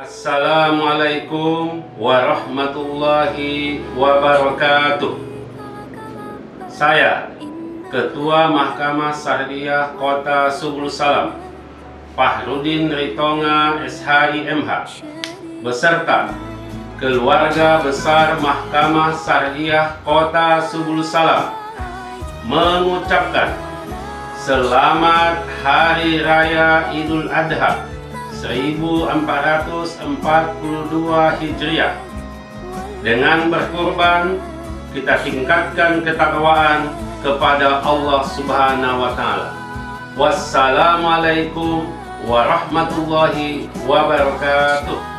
Assalamualaikum warahmatullahi wabarakatuh. Saya, Ketua Mahkamah Syariah Kota Subul Salam, Fahrudin Ritonga SHIMH, beserta keluarga besar Mahkamah Syariah Kota Subul Salam, mengucapkan Selamat Hari Raya Idul Adha 1442 Hijriah. Dengan berkurban, kita tingkatkan ketakwaan kepada Allah Subhanahu wa Ta'ala. Wassalamualaikum warahmatullahi wabarakatuh.